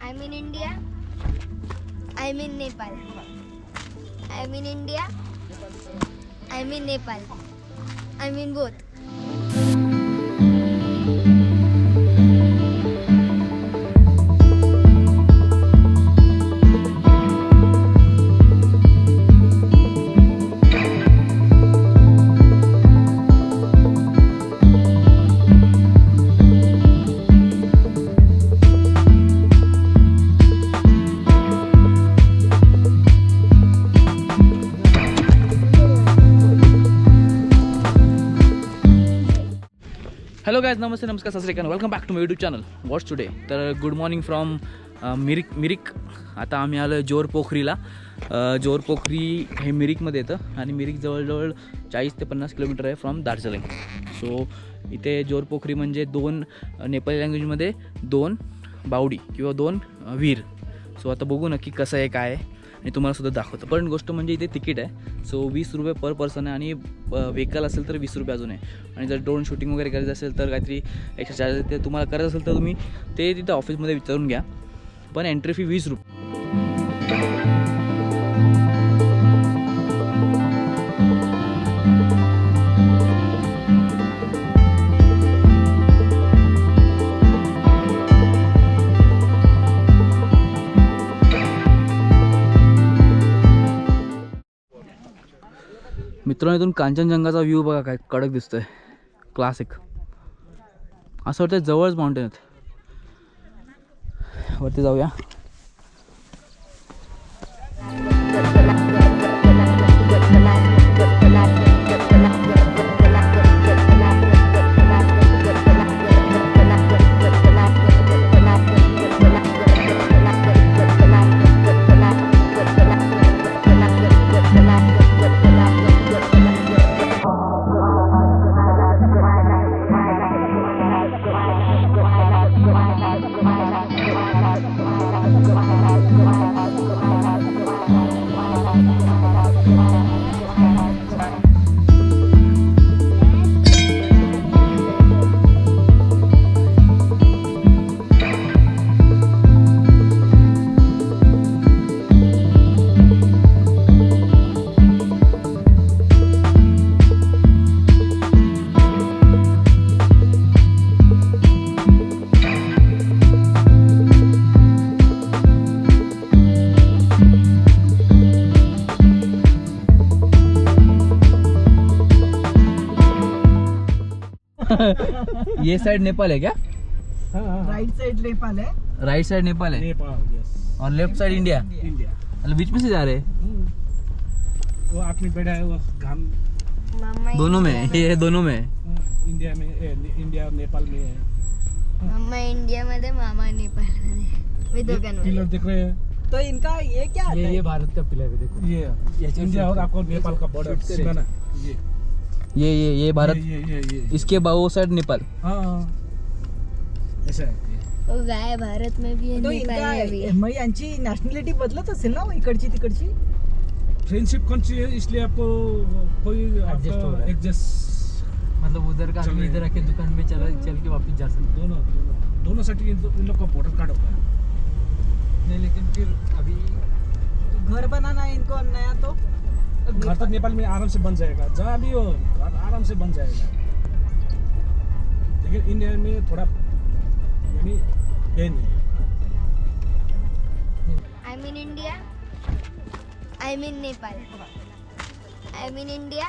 I'm in India. I'm in Nepal. I'm in India. I'm in Nepal. I'm in both. Hello guys, नमस्ते नमस्कार सत श्री अकाल. Welcome back to my YouTube channel. What's today. तर good morning from Mirik. आता आम्ही आलो जोर पोखरीला. जोर पोखरी हे मिरिकमध्ये येतं आणि मिरिक जवळजवळ 40 ते 50 किलोमीटर आहे फ्रॉम दार्जिलिंग. सो इथे जोर पोखरी म्हणजे दोन नेपाळी लँग्वेजमध्ये दोन बावडी किंवा दोन विहीर. सो आता बघू नक्की कसं आहे काय आहे आणि तुम्हाला सुद्धा दाखवतो. पण गोष्ट म्हणजे इथे तिकीट आहे. सो 20 रुपये पर पर्सन आहे आणि व्हेकल असेल तर 20 रुपये अजून आहे. आणि जर ड्रोन शूटिंग वगैरे करायचं असेल तर काहीतरी एक्स्ट्रा चार्जेस ते तुम्हाला करायचं असेल तर तुम्ही ते तिथं ऑफिसमध्ये विचारून घ्या. पण एंट्री फी 20 रुपये. मित्रांनो, इथून कांचनजंगाचा व्ह्यू बघा, काय कडक दिसतोय. क्लासिक. असं वाटतं जवळच माउंटेन आहेत. वरती जाऊया. ये साइड नेपाल है क्या? राइट साइड नेपाल है. राइट साइड नेपाल है नेपाल और लेफ्ट साइड इंडिया. इंडिया. मतलब बीच में से जा रहे हैं. वो आदमी बैठा है वो घाम Mama दोनों में. ये दोनों में. इंडिया में इंडिया और नेपाल में है. मम्मा इंडिया मध्ये, मामा नेपाल मध्ये. मी दोघांमध्ये. पिलर देख रहे हैं. तो इनका ये क्या आता है? भारत का पिलर है. देखो ये इंडिया और आपको नेपाल का बॉर्डर सीमा ना. ये भारत. ये इसके वो साइड नेपाल. हाँ ऐसा है. वो गाय भारत में भी है, तो नेपाल में भी इनका है. मग यांची नॅशनॅलिटी बदलत असेल ना इकडची तिकडची. फ्रेंडशिप कंट्री है इसलिए आपको कोई एडजस्ट मतलब उधर का आदमी इधर आके दुकान में चल के वापस जा सकते. दोनों साइड इन लोग का बॉर्डर कार्ड होता है. नहीं लेकिन फिर अभी तो घर बनाना है इनको नया तो घर तो नेपाल में आराम से बन जाएगा. जहाँ भी हो घर आराम से बन जाएगा. लेकिन इंडिया में थोड़ा यानी ये नहीं है. I'm in India. I'm in Nepal. I'm in India.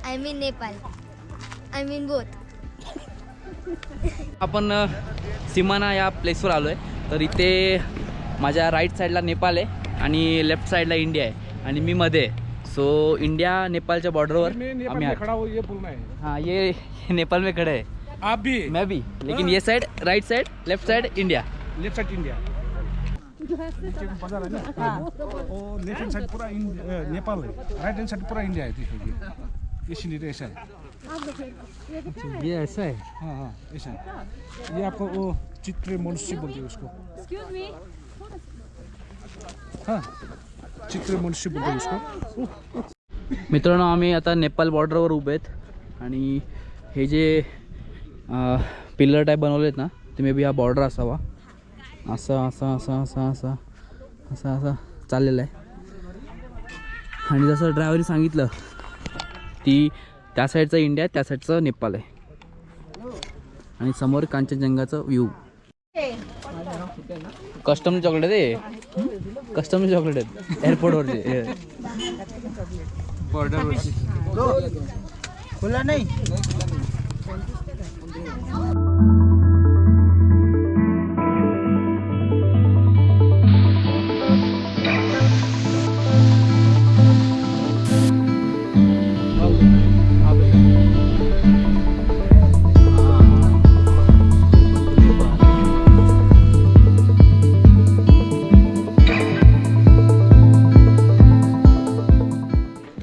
I'm in Nepal. I'm in both. आपण सिमाना या प्लेसवर आलो आहे. तर इथे माझ्या राईट साईडला नेपाल आहे आणि लेफ्ट साईडला इंडिया आहे आणि मी मध्ये. सो इंडिया नेपालच्या बॉर्डरवर मैं नेपाल आम्ही में आहोत. खड़ा हूँ ये बोलना है. हाँ, ये नेपाल में खड़े हैं. आप भी मैं भी. लेकिन ये side right side, left side India. Left side India. नीचे में बाजार है ना. और लेफ्ट हैंड साइड पूरा नेपाल है. राइट हैंड साइड पूरा इंडिया है. देखो ये सीनरी ऐसा है. ये ऐसा है. हाँ हाँ ऐसा है. ये आपको वो चित्र मनुष्य बोलते हैं उसको. हाँ चित्र मनुष्य बोलते हैं उसको. मित्रांनो, आम्ही आता नेपाल बॉर्डरवर उभे आहेत आणि हे जे पिलर टाईप बनवले आहेत ना, ते मे बी हा बॉर्डर असावा. असं असं असं असं असं असं असं चाललेलं आहे. आणि जसं ड्रायव्हरने सांगितलं ती त्या साईडचा इंडिया त्या साईडचं नेपाळ आहे. आणि समोर कांचनजंगाचं व्ह्यू. कस्टम चॉकलेट आहे, कस्टम चॉकलेट आहेत एअरपोर्टवरचे. बॉर्डरवरचे खुला नाही.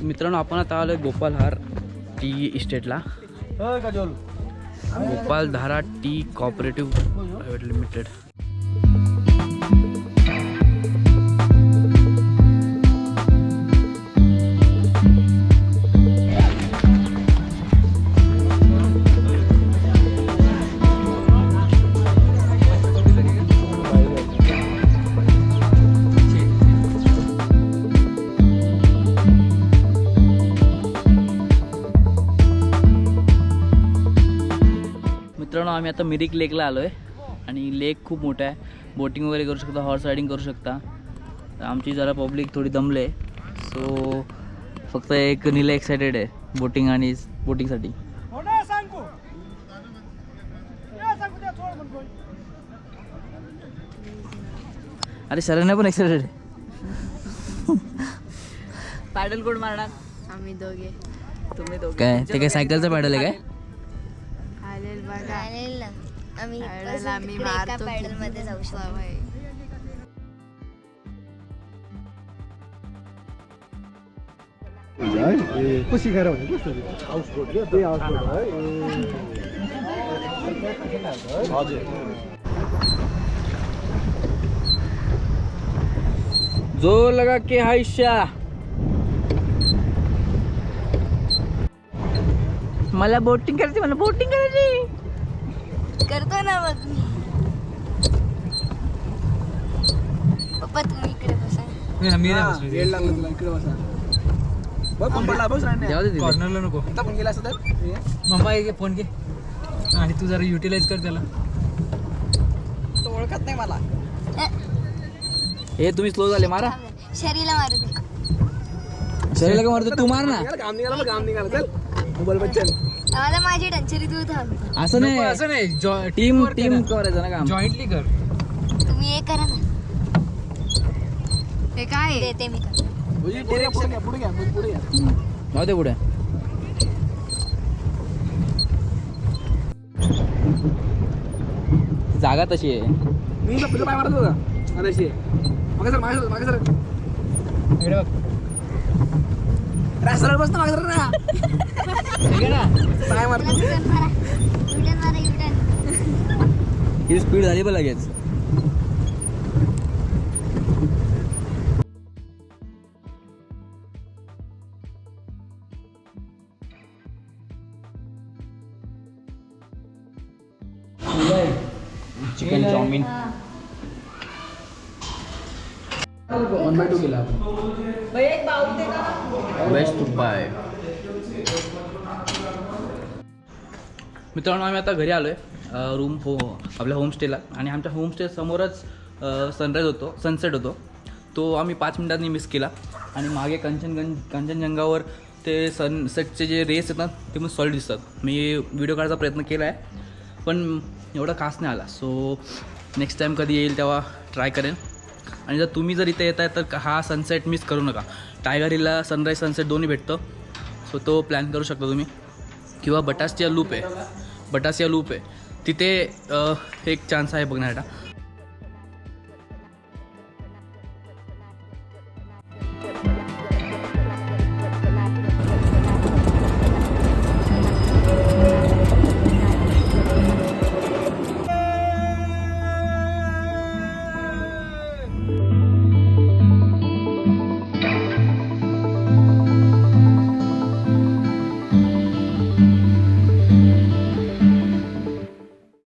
मित्रांनो, आपण आता आलोय गोपालधारा टी इस्टेटला. Gopaldhara T cooperative private limited. मित्रांनो, आम्ही आता मिरिक लेकला आलो आहे आणि लेक खूप मोठा आहे. बोटिंग वगैरे करू शकता, हॉर्स रायडिंग करू शकता. तर आमची जरा पब्लिक थोडी दमले, सो फक्त एक नीला एक्सायटेड आहे बोटिंग आणि बोटिंगसाठी. अरे शरण्या पण एक्सायटेड आहे. पॅडल कोण मारणार? आम्ही दोघे. तुम्ही दोघे. काय ते काय सायकलचा पॅडल आहे काय? चालेल ना, आम्ही मारतो पॅडल मध्ये जाऊ शकतो. जोर लगा के हायशा. मला बोटिंग करायची, मला बोटिंग करायची. करतो ना मग मी. पप्पा तुम्ही इकडे बसा. मी नाही बसलो. वेळ लागला तुला इकडे बसा. बघ पंपला बस राहणार. जाऊ दे तिथे. कॉर्नरला नको. आता पण गेला असं तर मम्मा एक फोन घे आणि तू जरा युटिलाइज कर त्याला. तो ओळखत नाही मला. हे तुम्ही स्लो झाले, मारा. शरीला मारू दे. शरीराला का मारतो? तू मार ना. काम निघाला चल. मोबाईल बच्चन. आम्हाला माझी टंचरी तू थांब. असं नको, नाही, असं नाही. टीम करायचं ना काम. जॉईंटली कर. तुम्ही हे करा ना. हे काय देते मी कर. पुढे घ्या. जाऊ दे पुढे. जागा तशी आहे. मी तुझं पाय मारत होता. अशी मागे सर. इकडे बघ. सरळ बसतो मागे सर ना. ठीक आहे ना. पाय मारतो. युटर्न मारा युटर्न. ही स्पीड झाली पण लगेच. चिकन चाउमिन 1/2 केला आपण. Best buy. मित्रांनो, आम्ही आता घरी आलो आहे रूम आपल्या होमस्टेला. आणि आमच्या होमस्टे समोरच सनसेट होतो. तो आम्ही 5 मिनिटांनी मिस केला. आणि मागे कांचनजंगावर ते सनसेटचे जे रेस येतात ते पण सॉलिड दिसतात. मी व्हिडिओ काढायचा प्रयत्न केला आहे पण एवढा खास नाही आला. सो नेक्स्ट टाईम कधी येईल तेव्हा ट्राय करेन. आणि जर इथे येत आहे तर हा सनसेट मिस करू नका. टायगर हिलला सनराईज सनसेट दोन्ही भेटतं. सो तो प्लॅन करू शकता तुम्ही. किंवा बटासिया लूप आहे तिथे एक चान्स आहे बघण्यासाठी.